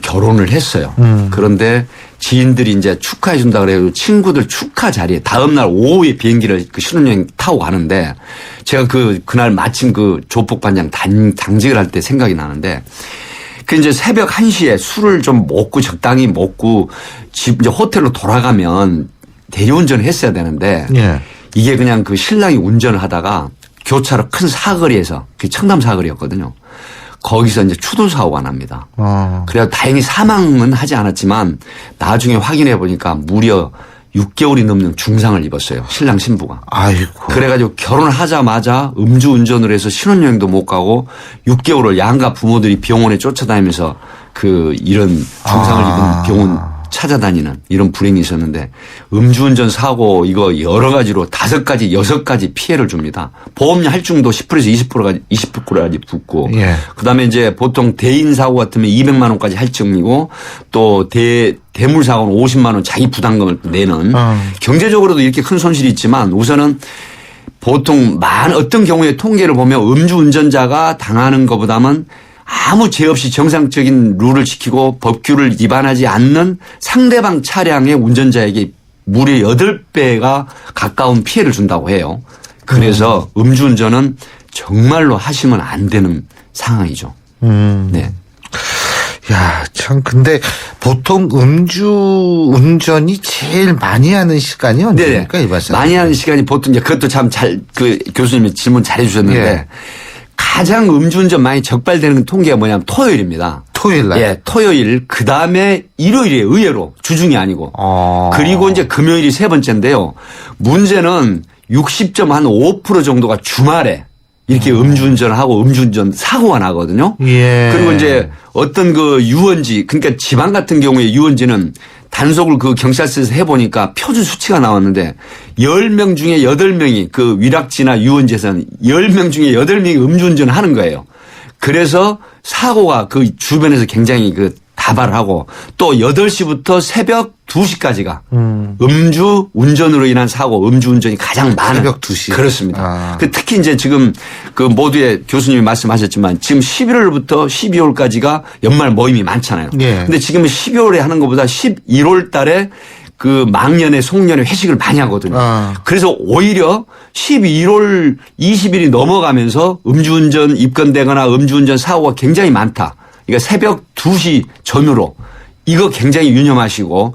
결혼을 했어요. 그런데 지인들이 이제 축하해 준다 그래요. 친구들 축하 자리에 다음날 오후에 비행기를 신혼여행 타고 가는데 제가 그날 마침 조폭반장 당직을 할 때 생각이 나는데 그 이제 새벽 1시에 술을 좀 먹고 적당히 먹고 집 이제 호텔로 돌아가면 대리운전을 했어야 되는데 예. 이게 그냥 그 신랑이 운전을 하다가 교차로 큰 사거리에서 그 청담 사거리였거든요. 거기서 이제 추돌 사고가 납니다. 그래서 다행히 사망은 하지 않았지만 나중에 확인해 보니까 무려 6개월이 넘는 중상을 입었어요. 신랑 신부가. 아이고. 그래가지고 결혼을 하자마자 음주운전을 해서 신혼여행도 못 가고 6개월을 양가 부모들이 병원에 쫓아다니면서 그 이런 중상을 입은 병원 찾아다니는 이런 불행이 있었는데 음주운전 사고 이거 여러 가지로 5가지, 6가지 피해를 줍니다. 보험료 할증도 10%에서 20%까지 붙고 예. 그다음에 이제 보통 대인 사고 같으면 200만 원까지 할증이고 또 대물 사고는 50만 원 자기 부담금을 내는 경제적으로도 이렇게 큰 손실이 있지만 우선은 보통 어떤 경우에 통계를 보면 음주운전자가 당하는 것보다는 아무 죄 없이 정상적인 룰을 지키고 법규를 위반하지 않는 상대방 차량의 운전자에게 무려 8배가 가까운 피해를 준다고 해요. 그래서 음주운전은 정말로 하시면 안 되는 상황이죠. 네. 야, 참, 근데 보통 음주운전이 제일 많이 하는 시간이 언제입니까? 이 박사님? 많이 하는 시간이 보통 이제 그것도 참 교수님이 질문 잘 해주셨는데 예. 가장 음주운전 많이 적발되는 통계가 뭐냐면 토요일입니다. 토요일 날? 예, 토요일. 그 다음에 일요일이에요. 의외로. 주중이 아니고. 그리고 이제 금요일이 3번째인데요. 문제는 60.5% 정도가 주말에 이렇게 음주운전을 하고 음주운전 사고가 나거든요. 예. 그리고 이제 어떤 그 유원지, 그러니까 지방 같은 경우에 유원지는 단속을 그 경찰서에서 해보니까 표준 수치가 나왔는데 10명 중에 8명이 그 위락지나 유원지에서는 10명 중에 8명이 음주운전을 하는 거예요. 그래서 사고가 그 주변에서 굉장히 그 다발을 하고 또 8시부터 새벽 2시까지가 음주 운전으로 인한 사고, 음주운전이 가장 많은. 새벽 2시. 그렇습니다. 그 특히 이제 지금 그 모두의 교수님이 말씀하셨지만 지금 11월부터 12월까지가 연말 모임이 많잖아요. 예. 근데 지금 12월에 하는 것보다 11월 달에 그 망년에 송년회 회식을 많이 하거든요. 그래서 오히려 11월 20일이 넘어가면서 음주운전 입건되거나 음주운전 사고가 굉장히 많다. 그러니까 새벽 2시 전후로 이거 굉장히 유념하시고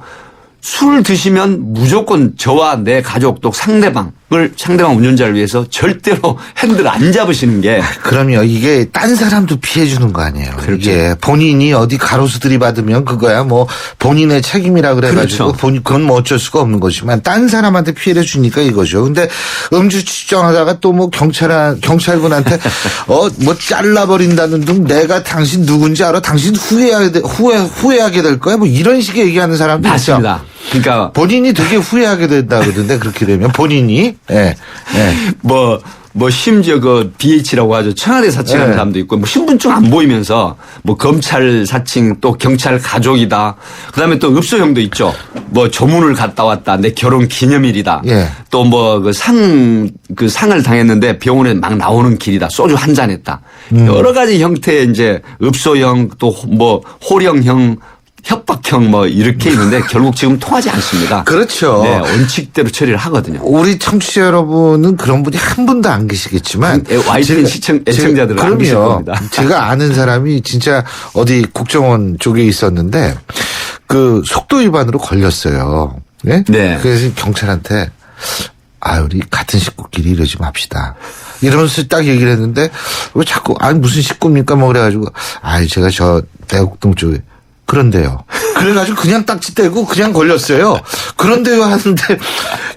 술 드시면 무조건 저와 내 가족 또 상대방 운전자를 위해서 절대로 핸들 안 잡으시는 게. 그럼요. 이게 딴 사람도 피해 주는 거 아니에요. 그렇죠. 이게 본인이 어디 가로수 들이받으면 그거야 뭐 본인의 책임이라 그래가지고 그렇죠. 그건 뭐 어쩔 수가 없는 거지만 딴 사람한테 피해를 주니까 이거죠. 근데 음주 측정하다가 또 뭐 경찰분한테 뭐 잘라버린다는 등 내가 당신 누군지 알아? 당신 후회하게 될 거야? 뭐 이런 식의 얘기하는 사람도 맞습니다. 있죠. 그러니까 본인이 되게 후회하게 된다 그러던데 그렇게 되면 본인이 뭐 심지어 그 BH라고 하죠. 청와대 사칭하는 사람도 있고 뭐 신분증 안 보이면서 뭐 검찰 사칭 또 경찰 가족이다. 그다음에 또 읍소형도 있죠. 뭐 조문을 갔다 왔다. 내 결혼 기념일이다. 예. 또 뭐 그 상을 당했는데 병원에 막 나오는 길이다. 소주 한 잔 했다. 여러 가지 형태의 이제 읍소형 또 뭐 호령형 협박형 뭐 이렇게 있는데 결국 지금 통하지 않습니다. 그렇죠. 네, 원칙대로 처리를 하거든요. 우리 청취자 여러분은 그런 분이 한 분도 안 계시겠지만 YTN 애청자들은 안 계실 겁니다. 제가 아는 사람이 진짜 어디 국정원 쪽에 있었는데 그 속도 위반으로 걸렸어요. 네? 네. 그래서 경찰한테 우리 같은 식구끼리 이러지 맙시다. 이러면서 딱 얘기를 했는데 왜 자꾸 무슨 식구입니까 뭐 그래가지고 제가 저 대곡동 쪽에 그런데요. 그래가지고 그냥 딱지 떼고 그냥 걸렸어요. 그런데요 하는데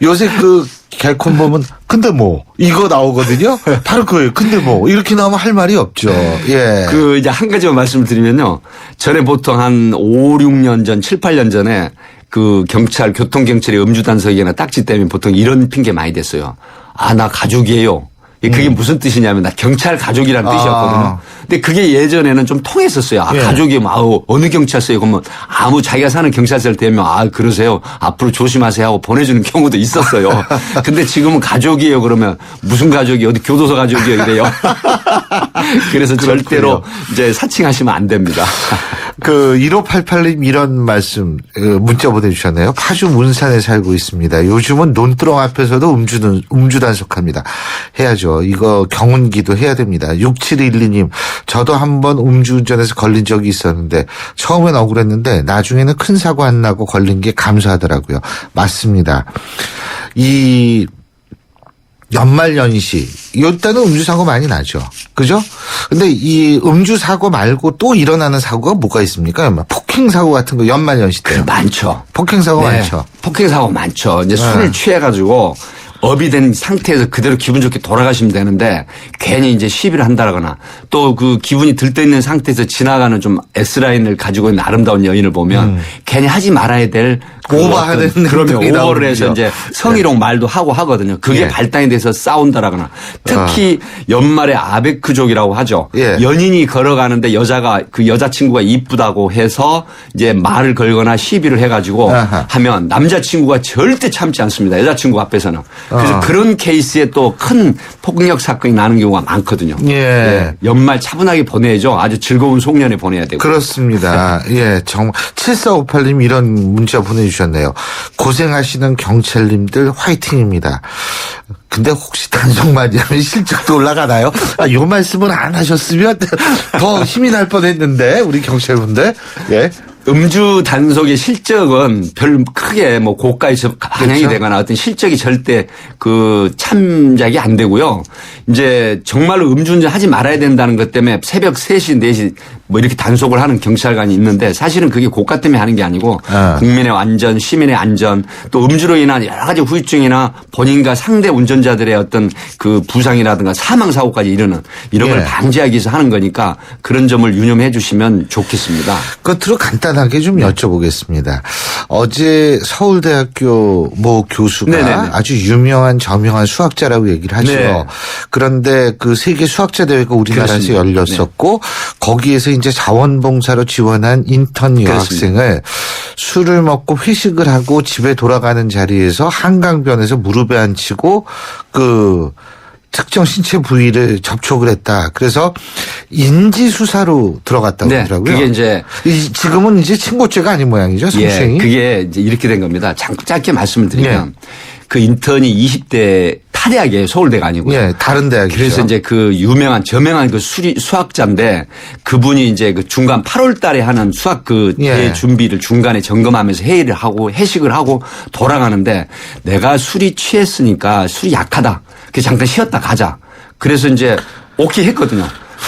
요새 그 개콘 보면 근데 뭐 이거 나오거든요. 바로 그거예요. 근데 뭐 이렇게 나오면 할 말이 없죠. 예. 그 이제 한 가지만 말씀을 드리면요. 전에 보통 한 5, 6년 전, 7, 8년 전에 그 교통경찰의 음주단속이나 딱지 때문에 보통 이런 핑계 많이 됐어요. 나 가족이에요. 그게 무슨 뜻이냐면 나 경찰 가족이라는 뜻이었거든요. 근데 그게 예전에는 좀 통했었어요. 예. 가족이 어느 경찰서에 그러면 자기가 사는 경찰서를 대면 그러세요. 앞으로 조심하세요 하고 보내주는 경우도 있었어요. 근데 지금은 가족이에요. 그러면 무슨 가족이 어디 교도소 가족이에요 이래요. 그래서 절대로 이제 사칭하시면 안 됩니다. 그 1588님 이런 말씀 문자 보내주셨네요. 파주 문산에 살고 있습니다. 요즘은 논두렁 앞에서도 음주 단속합니다. 해야죠. 이거 경운기도 해야 됩니다. 6712님 저도 한번 음주운전에서 걸린 적이 있었는데 처음엔 억울했는데 나중에는 큰 사고 안 나고 걸린 게 감사하더라고요. 맞습니다. 이 연말연시 이때는 음주사고 많이 나죠. 그죠? 근데 이 음주사고 말고 또 일어나는 사고가 뭐가 있습니까? 폭행사고 같은 거 연말연시 때 많죠. 폭행사고 많죠. 폭행사고 많죠. 이제 술을 취해가지고 업이 된 상태에서 그대로 기분 좋게 돌아가시면 되는데 괜히 이제 시비를 한다거나 또 그 기분이 들떠있는 상태에서 지나가는 좀 S라인을 가지고 있는 아름다운 여인을 보면 괜히 하지 말아야 될 오버하는 그러면 오버를 해서 거죠. 이제 성희롱 말도 하고 하거든요. 그게 발단이 돼서 싸운다라거나 특히 연말에 아베크족이라고 하죠. 연인이 걸어가는데 여자가 그 여자친구가 이쁘다고 해서 이제 말을 걸거나 시비를 해가지고 하면 남자친구가 절대 참지 않습니다. 여자친구 앞에서는. 그래서 그런 케이스에 또 큰 폭력 사건이 나는 경우가 많거든요. 연말 차분하게 보내야죠. 아주 즐거운 송년회 보내야 되고. 그렇습니다. 예, 정말 7458님 이런 문자 보내주셨네요. 고생하시는 경찰님들 화이팅입니다. 근데 혹시 단속 많이 하면 실적도 올라가나요? 요 말씀은 안 하셨으면 더 힘이 날 뻔했는데 우리 경찰분들. 예. 음주 단속의 실적은 별 크게 뭐 고가에서 반영이 그렇죠? 되거나 어떤 실적이 절대 그 참작이 안 되고요. 이제 정말로 음주운전 하지 말아야 된다는 것 때문에 새벽 3시, 4시 뭐 이렇게 단속을 하는 경찰관이 있는데 사실은 그게 고가 때문에 하는 게 아니고 국민의 안전, 시민의 안전 또 음주로 인한 여러 가지 후유증이나 본인과 상대 운전자들의 어떤 그 부상이라든가 사망사고까지 이르는 이런 걸 방지하기 위해서 하는 거니까 그런 점을 유념해 주시면 좋겠습니다. 끝으로 간단하게 좀 여쭤보겠습니다. 어제 서울대학교 모 교수가 아주 유명한 저명한 수학자라고 얘기를 하죠. 그런데 그 세계 수학자 대회가 우리나라에서 그렇습니다. 열렸었고 거기에서 이제 자원봉사로 지원한 인턴 여학생을 술을 먹고 회식을 하고 집에 돌아가는 자리에서 한강변에서 무릎에 앉히고 그 특정 신체 부위를 접촉을 했다. 그래서 인지수사로 들어갔다고 하더라고요. 그게 이제 지금은 이제 친고죄가 아닌 모양이죠. 성추행이. 그게 이제 이렇게 된 겁니다. 짧게 말씀을 드리면 그 인턴이 20대 타대학이에요. 서울대가 아니고요. 다른 대학이죠. 그래서 이제 그 유명한 저명한 그 수학자인데 그분이 이제 그 중간 8월 달에 하는 수학 그 대회 준비를 중간에 점검하면서 회의를 하고 회식을 하고 돌아가는데 내가 술이 취했으니까 술이 약하다. 그래서 잠깐 쉬었다 가자. 그래서 이제 오케이 했거든요.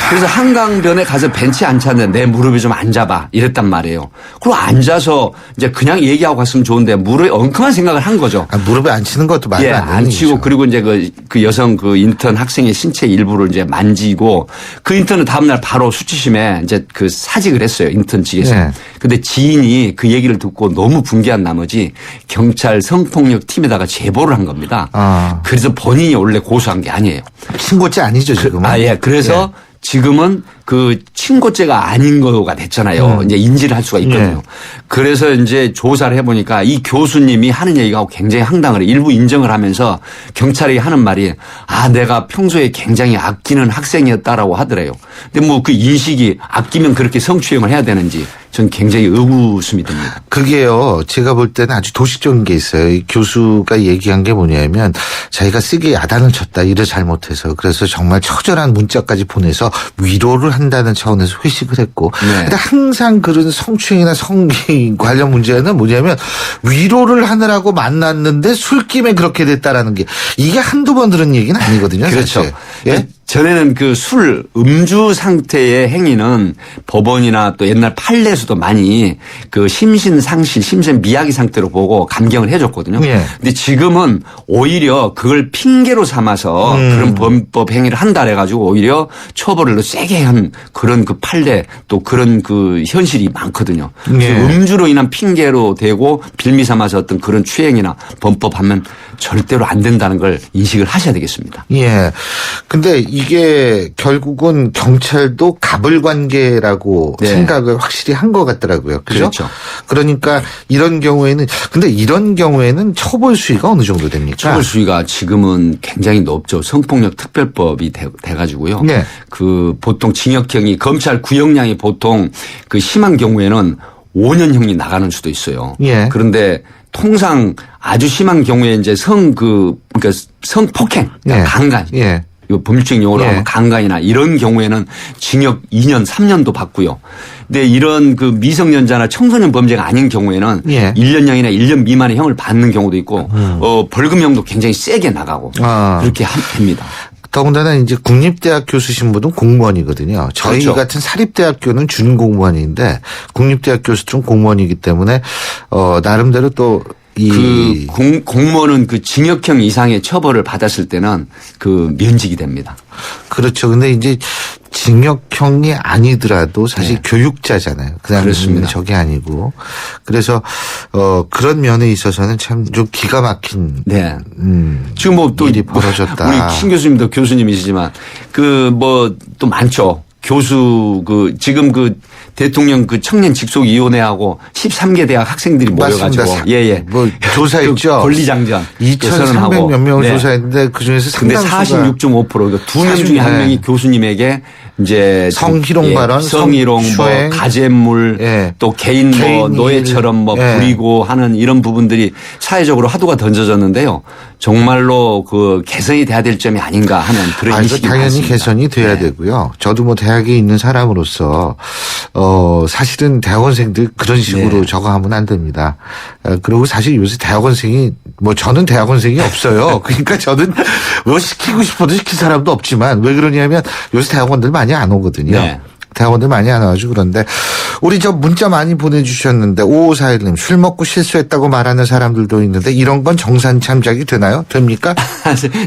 그래서 한강변에 가서 벤치에 앉혔는데 내 무릎에 좀 앉아봐 이랬단 말이에요. 그리고 앉아서 이제 그냥 얘기하고 갔으면 좋은데 무릎에 엉큼한 생각을 한 거죠. 무릎에 앉히는 것도 말도 안 되는 앉히고 그리고 이제 그 여성 그 인턴 학생의 신체 일부를 이제 만지고 그 인턴은 다음날 바로 수치심에 이제 그 사직을 했어요. 인턴직에서. 근데 지인이 그 얘기를 듣고 너무 분개한 나머지 경찰 성폭력 팀에다가 제보를 한 겁니다. 그래서 본인이 원래 고소한 게 아니에요. 친고죄 아니죠 지금은. 그래서 지금은 그 친고죄가 아닌 거가 됐잖아요. 이제 인지를 할 수가 있거든요. 그래서 이제 조사를 해보니까 이 교수님이 하는 얘기가 굉장히 황당해요. 일부 인정을 하면서 경찰이 하는 말이 내가 평소에 굉장히 아끼는 학생이었다라고 하더래요. 근데 뭐 그 인식이 아끼면 그렇게 성추행을 해야 되는지 전 굉장히 의구심이 듭니다. 그게요. 제가 볼 때는 아주 도식적인 게 있어요. 이 교수가 얘기한 게 뭐냐면 자기가 세게 야단을 쳤다. 일을 잘못해서. 그래서 정말 처절한 문자까지 보내서 위로를 한다는 차원에서 회식을 했고. 근데 항상 그런 성추행이나 성기 관련 문제는 뭐냐면 위로를 하느라고 만났는데 술김에 그렇게 됐다라는 게 이게 한두 번 들은 얘기는 아니거든요. 그렇죠. 사실. 전에는 그 음주 상태의 행위는 법원이나 또 옛날 판례에서도 많이 그 심신상실, 심신미약의 상태로 보고 감경을 해줬거든요. 근데 지금은 오히려 그걸 핑계로 삼아서 그런 범법 행위를 한다 해가지고 오히려 처벌을 세게 한 그런 그 판례 또 그런 그 현실이 많거든요. 음주로 인한 핑계로 대고 빌미 삼아서 어떤 그런 추행이나 범법하면 절대로 안 된다는 걸 인식을 하셔야 되겠습니다. 근데 이게 결국은 경찰도 갑을 관계라고 네. 생각을 확실히 한 것 같더라고요. 그죠? 그렇죠. 그러니까 이런 경우에는 근데 이런 경우에는 처벌 수위가 어느 정도 됩니까? 처벌 수위가 지금은 굉장히 높죠. 성폭력 특별법이 돼가지고요. 네. 그 보통 징역형이 검찰 구형량이 보통 그 심한 경우에는 5년형이 나가는 수도 있어요. 예. 그런데 통상 아주 심한 경우에 이제 그러니까 성폭행, 예. 강간. 예. 이거 법률적 용어로 예. 하면 강간이나 이런 경우에는 징역 2년, 3년도 받고요. 근데 이런 그 미성년자나 청소년 범죄가 아닌 경우에는 예. 1년형이나 1년 미만의 형을 받는 경우도 있고 벌금형도 굉장히 세게 나가고 그렇게 합니다. 더군다나 이제 국립대학 교수신 분은 공무원이거든요. 저희 그렇죠. 같은 사립대학교는 준공무원인데 국립대학 교수들은 공무원이기 때문에 나름대로 또 이 공무원은 그 징역형 이상의 처벌을 받았을 때는 그 면직이 됩니다. 그렇죠. 근데 이제 징역형이 아니더라도 사실 네. 교육자잖아요. 그다음에 그렇습니다. 저게 아니고 그래서 그런 면에 있어서는 참 좀 기가 막힌 네. 지금 뭐 또 일이 벌어졌다. 우리 신 교수님도 교수님이시지만 그 뭐 또 많죠. 교수 지금 대통령 청년 직속위원회하고 13개 대학 학생들이 모여가지고 맞습니다. 예예 뭐 조사했죠. 그 권리장전 2,300 몇 명을 네. 조사했는데 그 중에서 근데 상당수가 46.5% 그러니까 2명 중에 한 명이 교수님에게 이제 성희롱 발언, 성희롱, 뭐 성추행. 가재물, 예. 또 개인 개인 노예처럼 뭐 일. 예. 부리고 하는 이런 부분들이 사회적으로 하도가 던져졌는데요. 정말로 그 개선이 돼야 될 점이 아닌가 하는 그런 인식이 당연히 많습니다. 개선이 돼야 네. 되고요. 저도 뭐 대학에 있는 사람으로서 사실은 대학원생들 그런 식으로 네. 저거 하면 안 됩니다. 그리고 사실 요새 대학원생이 뭐 저는 대학원생이 없어요. 그러니까 저는 뭐 시키고 싶어도 시킬 사람도 없지만 왜 그러냐면 요새 대학원들 많이 안 오거든요. 네. 대학원들 많이 안 와가지고 그런데 우리 저 문자 많이 보내주셨는데 5541님 술 먹고 실수했다고 말하는 사람들도 있는데 이런 건 정산 참작이 되나요? 됩니까?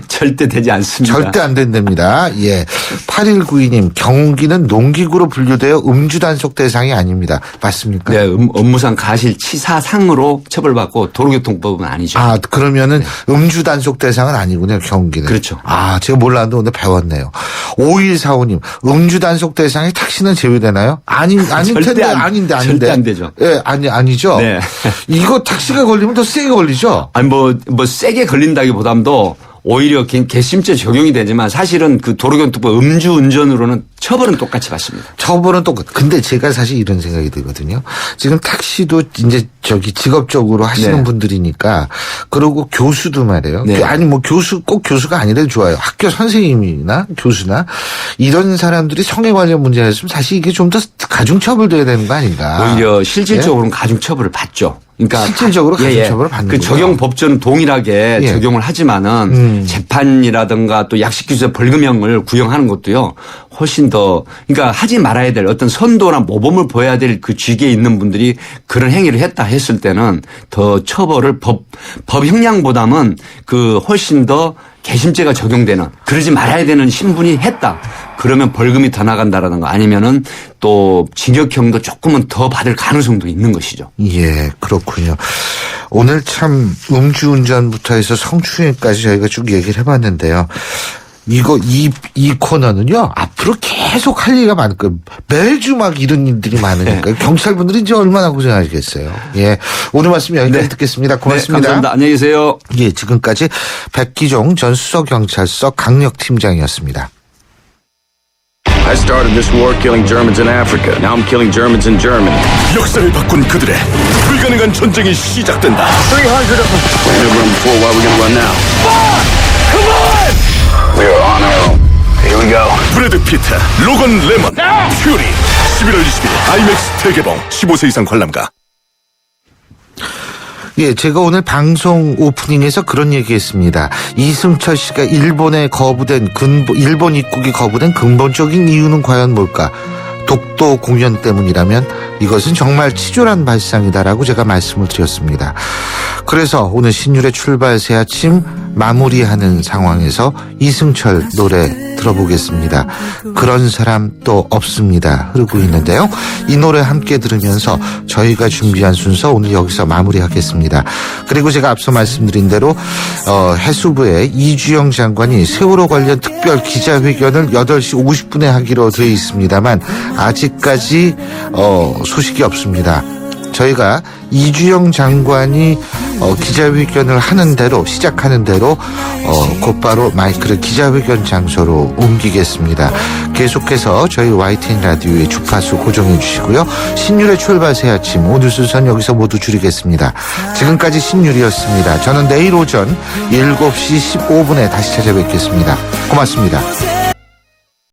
절대 되지 않습니다. 절대 안 된답니다. 예. 8192님 경기는 농기구로 분류되어 음주 단속 대상이 아닙니다. 맞습니까? 네, 업무상 가실치사상으로 처벌받고 도로교통법은 아니죠. 아, 그러면은 음주 단속 대상은 아니군요, 경기는. 그렇죠. 아, 제가 몰랐는데 오늘 배웠네요. 5145님, 음주 단속 대상에 택시는 제외되나요? 아닐 절대 텐데, 안- 아닌데. 절대 안 되죠. 예, 아니죠. 네. 이거 택시가 걸리면 더 세게 걸리죠? 아니 뭐 세게 걸린다기보다도 오히려 괘씸죄 적용이 되지만 사실은 그 도로교통법 음주운전으로는 처벌은 똑같이 받습니다. 처벌은 똑같. 근데 제가 사실 이런 생각이 들거든요. 지금 택시도 이제 직업적으로 하시는 네. 분들이니까 그리고 교수도 말이에요. 네. 아니 뭐 꼭 교수가 아니라도 좋아요. 학교 선생님이나 교수나 이런 사람들이 성에 관련 문제가 있으면 사실 이게 좀 더 가중처벌돼야 되는 거 아닌가. 오히려 실질적으로는 가중처벌을 받죠. 그러니까 실질적으로 가중처벌을 받는구나. 그 적용 법조는 동일하게 예. 적용을 하지만은 재판이라든가 또 약식규제 벌금형을 구형하는 것도요 훨씬 더 그러니까 하지 말아야 될 어떤 선도나 모범을 보여야 될 그 쥐기에 있는 분들이 그런 행위를 했다 했을 때는 더 처벌을 법 형량보다는 그 훨씬 더 괘씸죄가 적용되는 그러지 말아야 되는 신분이 했다. 그러면 벌금이 더 나간다라는 거 아니면은 또 징역형도 조금은 더 받을 가능성도 있는 것이죠. 예, 그렇군요. 오늘 참 음주운전부터 해서 성추행까지 저희가 쭉 얘기를 해봤는데요. 이 코너는요, 앞으로 계속 할 얘기가 많을 거예요. 매주 막 이런 일들이 많으니까. 경찰분들이 이제 얼마나 고생하시겠어요. 예. 오늘 말씀 여기까지 듣겠습니다. 고맙습니다. 네, 감사합니다. 안녕히 계세요. 예, 지금까지 백기종 전 수서경찰서 강력팀장이었습니다. I started this war killing Germans in Africa. Now I'm killing Germans in Germany. 역사를 바꾼 그들의 불가능한 전쟁이 시작된다. 300 of them. We didn't run before. Why are we gonna run now? Come on! We are on our own. Here we go. 브래드 피트, 로건 레먼, 퓨리. 11월 20일 IMAX 대개봉 15세 이상 관람가. 예, 제가 오늘 방송 오프닝에서 그런 얘기했습니다. 이승철 씨가 일본 입국이 거부된 근본적인 이유는 과연 뭘까? 또 공연 때문이라면 이것은 정말 치졸한 발상이다라고 제가 말씀을 드렸습니다. 그래서 오늘 신율의 출발 새 아침 마무리하는 상황에서 이승철 노래 들어보겠습니다. 그런 사람 또 없습니다. 흐르고 있는데요. 이 노래 함께 들으면서 저희가 준비한 순서 오늘 여기서 마무리하겠습니다. 그리고 제가 앞서 말씀드린 대로 해수부의 이주영 장관이 세월호 관련 특별 기자회견을 8시 50분에 하기로 되어 있습니다만 아직까지 소식이 없습니다. 저희가 이주영 장관이 기자회견을 하는 대로 시작하는 대로 곧바로 마이크를 기자회견 장소로 옮기겠습니다. 계속해서 저희 YTN 라디오의 주파수 고정해 주시고요. 신율의 출발 새 아침 오늘 순서는 여기서 모두 줄이겠습니다. 지금까지 신율이었습니다. 저는 내일 오전 7시 15분에 다시 찾아뵙겠습니다. 고맙습니다.